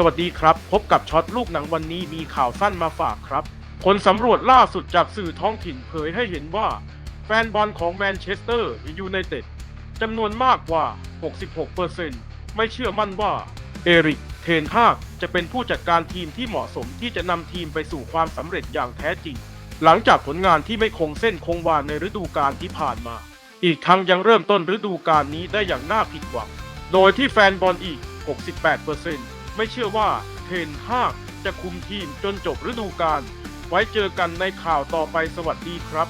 สวัสดีครับพบกับช็อตลูกหนังวันนี้มีข่าวสั้นมาฝากครับผลสำรวจล่าสุดจากสื่อท้องถิ่นเผยให้เห็นว่าแฟนบอลของแมนเชสเตอร์ยูไนเต็ดจำนวนมากกว่า 66%ไม่เชื่อมั่นว่าเอริกเทนฮากจะเป็นผู้จัดการทีมที่เหมาะสมที่จะนำทีมไปสู่ความสำเร็จอย่างแท้จริงหลังจากผลงานที่ไม่คงเส้นคงวาในฤดูกาลที่ผ่านมาอีกทั้งยังเริ่มต้นฤดูกาลนี้ได้อย่างน่าผิดหวังโดยที่แฟนบอลอีก 68%ไม่เชื่อว่าเทนฮากจะคุมทีมจนจบฤดูกาลไว้เจอกันในข่าวต่อไปสวัสดีครับ